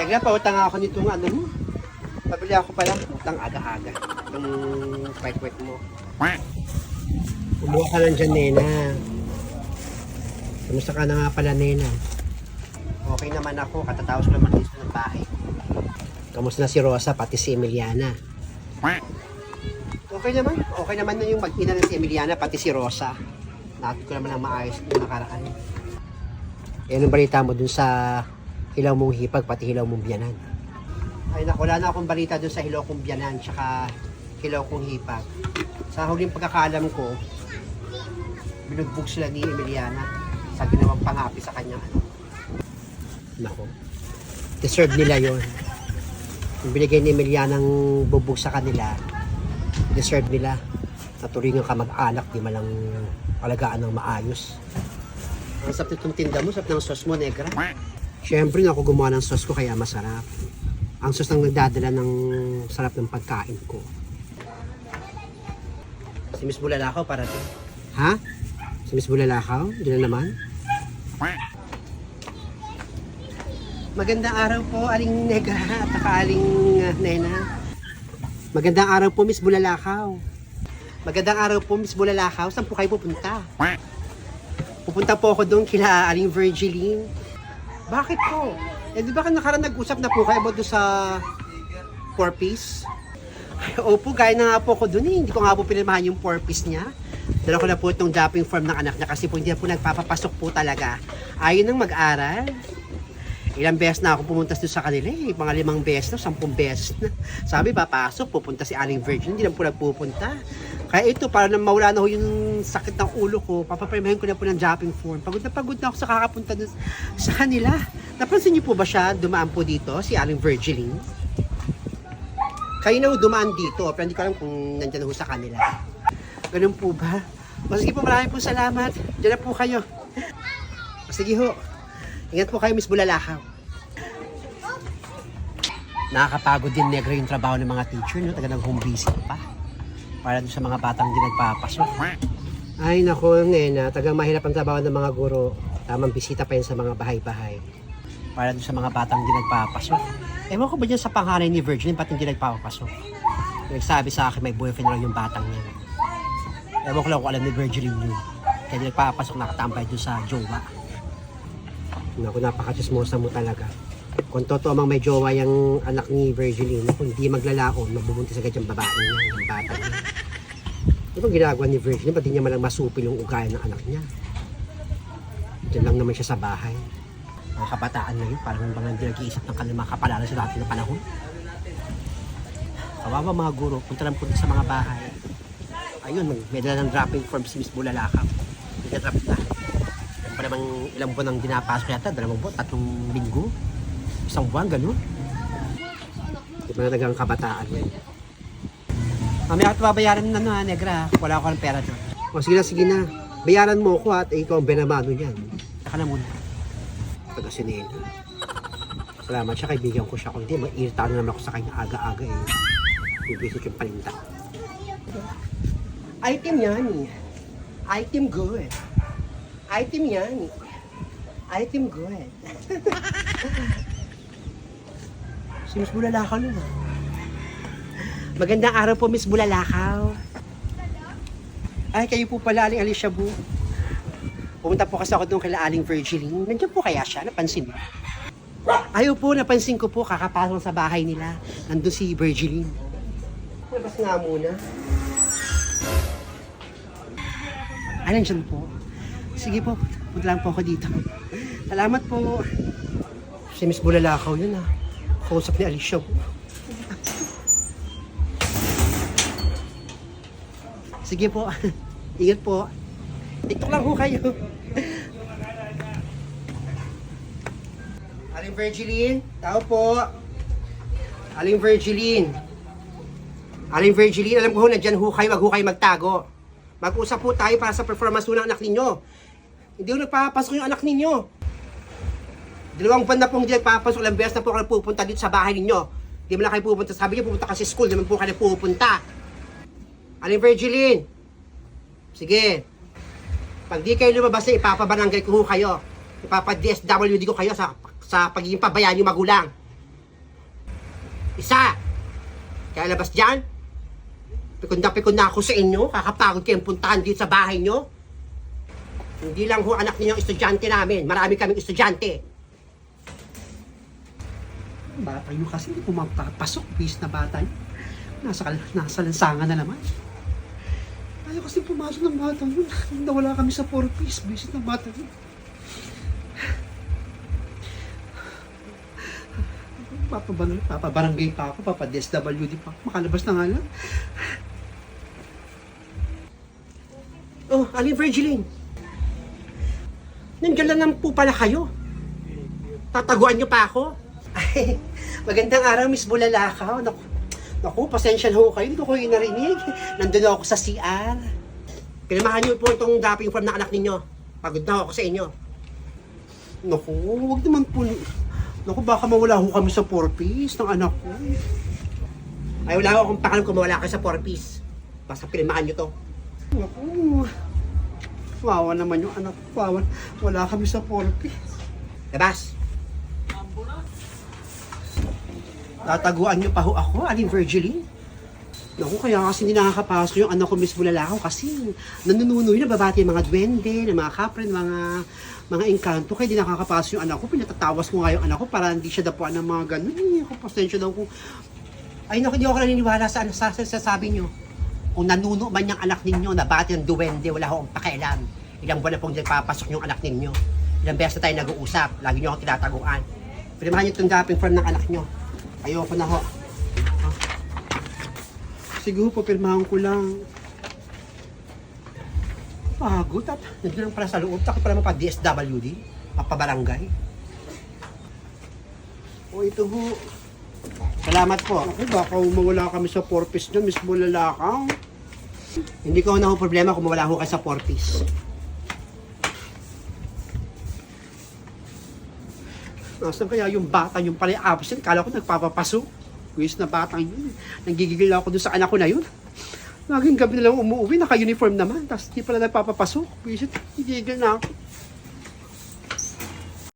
Teka, pautang ako nitong ano mo. Pabili ako pala. Utang aga-aga. Itong kwek-kwek mo. Kumuha ka lang dyan, Nena. Kamusta ka na nga pala, Nena? Okay naman ako. Katatapos ko naman dito ng bahay. Kamusta na si Rosa, pati si Emiliana? Okay naman. Okay naman na yung mag-ina ng si Emiliana, pati si Rosa. Natin ko naman ang maayos yung nakaraan. Eh, anong balita mo dun sa hilaw mong hipag, pati hilaw mong biyanan? Ay naku, wala na akong balita dun sa hilaw kong biyanan, tsaka hilaw kong hipag. Sa huling pagkakaalam ko, binugbog sila ni Emiliana sa ginawang pangapi sa kanya. Naku, deserve nila yon. Yung binigay ni Emiliana ng bubog sa kanila, deserve nila. Naturingan ka mag-anak, di malang alagaan ng maayos. Ang sarap nitong tinda mo, sarap ng sauce mo, Negra. Siyempre, ako gumawa ng sauce ko kaya masarap. Ang sauce nang nagdadala ng sarap ng pagkain ko. Si Miss Bulalakaw para din. Ha? Si Miss Bulalakaw? Hindi na naman? Magandang araw po, Aling Negra at saka Aling Nena. Magandang araw po, Miss Bulalakaw. Magandang araw po, Miss Bulalakaw. Saan po kayo pupunta? Pupunta po ako doon kila Aling Virgiline. Bakit po? Eh, di ba nakaraan nag-usap na po kayo about doon sa 4-piece? Opo, gaya na nga po ako doon eh. Hindi ko nga po pinirmahan yung 4-piece niya. Dala ko na po itong dropping form ng anak niya kasi po hindi na po nagpapapasok po talaga. Ayaw nang mag-aral. Ilang beses na ako pumunta doon sa kanila eh. Mga 5 beses na, 10 beses na. Sabi, papasok, pupunta si Aling Virgin. Hindi na po nagpupunta. Kaya ito, para na mawala na ho yung sakit ng ulo ko, papapremahin ko na po ng dropping form. Pagod na ako sa kakapunta doon sa kanila. Napansin niyo po ba siya dumaan po dito, si Aling Virgiline? Kayo na ho dumaan dito, pero hindi ko alam kung nandyan ho sa kanila. Ganun po ba? O sige po, maraming po salamat. Diyan na po kayo. O sige ho. Ingat po kayo, Miss Bulalakaw. Nakakapagod din, Negra, yung trabaho ng mga teacher, no? Taga nag-home visit pa. Para doon sa mga batang di nagpapasok. Ay, naku, Nena. Tagang mahirap ang trabaho ng mga guro. Tamang bisita pa yun sa mga bahay-bahay. Para doon sa mga batang di nagpapasok. Ewan ko ba dyan sa pangalan ni Virgin, ba't hindi nagpapasok? Nagsabi sa akin, may boyfriend lang yung batang niya. Ewan ko lang kung alam ni Virgin yun. Kaya di nagpapasok, nakatambay doon sa jowa. Naku, napaka-chismosa mo talaga. Kung totoo mang may jowa yung anak ni Virgiline, kung hindi maglalaon, mabubuntis agad yung babae niya, yung bata niya. Ito ginagawa ni Virgiline, ba't di niya malang masupil yung ugaya ng anak niya? Diyan lang naman siya sa bahay. Mga kabataan na yun, parang mga hindi nag-iisip ng kanilang mga kapalaran sa dati na panahon. Kawawa mga guro, punta lang po sa mga bahay. Ayun, may dala ng dropping form si Miss Bulalakaw. Nag-drop na. Pa namang ilang buwan ang dinapasok yata, 2 buwan, 3 linggo, 1 buwan, gano'n. Di ba na nagang kabataan yun? Mamaya ako babayaran na ha, Negra. Wala ako ng pera doon. O sige na. Bayaran mo ako at ikaw ang benamano niyan. Saka na muna. Taga sinena. Salamat siya, kaibigan ko siya. Kung hindi, mag-irita naman ako sa kanya aga-aga eh. Bibisit yung palinta. Item yan eh. Item good. Item yan. Item good. Si Miss Bulalakaw nun. Magandang araw po, Miss Bulalakaw. Ay, kayo po pala, Aling Alicia Bu. Pumunta po kasi ako doon kay Aling Virgiline. Nandiyan po kaya siya? Napansin mo? Ayaw po, napansin ko po. Kakapasok sa bahay nila. Nandun si Virgiline. Labas nga muna. Ay, nandiyan po. Sige po, punta lang po ako dito. Salamat po. Si Miss Bulalakaw yun ah. Kausap ni Alicia. Sige po. Ingat po. TikTok lang po kayo. Aling Virgiline, tao po. Aling Virgiline. Aling Virgiline, alam ko ho, nandyan ho kayo, wag ho kayo magtago. Mag-usap po tayo para sa performance ng anak ninyo. Hindi ko nagpapasok yung anak ninyo. 2 buwan na pong hindi nagpapasok. Ilang beses na po kayo pupunta dito sa bahay ninyo. Hindi mo lang kayo pupunta. Sabi niyo pupunta kasi school. Hindi po kayo pupunta. Aling Virgiline. Sige. Pag di kayo lumabas na ipapabarangay ko kayo. Ipapa-DSWD ko kayo sa pagiging pabayaan yung magulang. Isa! Kaya labas dyan. Pikon na ako sa inyo. Kakapagod kayong puntahan dito sa bahay nyo. Hindi lang ho anak ninyo estudyante namin. Marami kaming estudyante. Bata nyo kasi hindi pumapasok. Bis na bata nyo. Nasa lansangan na naman. Ayaw kasi pumasok ng bata nyo. Nawala kami sa 4-piece. Bis na bata nyo. Papabarangay pa ako, papa-DSWD pa ako, makalabas na nga lang. Oh, Aling Virgiline. Nandiyan lang naman po pala kayo. Tataguan niyo pa ako. Ay, magandang araw, Miss Bulalakaw. Naku, pasensya na ho kayo, hindi ko kayo narinig. Nandun ako sa CR. Pinamahan niyo po itong dapping form na anak ninyo. Pagod na ako sa inyo. Naku, huwag naman po. Naku, baka mawala ho kami sa 4-piece ng anak ko. Ay, wala akong pakalam kung mawala kayo sa 4-piece. Basta pilimaan nyo to. Naku, wawa naman yung anak ko. Wala kami sa 4-piece. Labas! Tataguan nyo pa ho ako, Aling Virgiline. Naku, kaya kasi hindi nakakapasok yung anak ko, Miss Bulalakaw, kasi nanununoy na babati yung mga duwende, ng mga kapre, mga engkanto, kaya di nakakapasok yung anak ko. Pinatatawas ko nga yung anak ko para hindi siya dapuan ng mga ganun. Ako, pasensya daw ko. Ay, naku, hindi ako naniniwala sa sasabi nyo. Kung nanuno man yung anak ninyo, nabati ng duwende, wala akong pakialam. Ilang buwan na pong nagpapasok yung anak ninyo. Ilang beses na tayo nag-uusap, lagi nyo akong tinataguan. Pilimahan nyo itong dapping form ng anak nyo. Ayoko na ho. Siguro po, pirmahan ko lang. Pagod at nandiyan lang pala sa loob. Takot pala mapa-DSWD, mapabarangay. O ito ho. Salamat po. Ako, baka mawala kami sa 4-piece nyo, Miss Bulalakaw. Hindi ko na ho problema kung mawala ho kayo sa 4-piece. Nasaan kaya yung bata yung pala absent? Kala ko nagpapapasok. Wish na batang yun. Nanggigigil ako dun sa anak ko na yun. Laging gabi na lang umuwi, naka-uniform naman. Tapos di pala nagpapapasok. Wish, nagigigil na ako.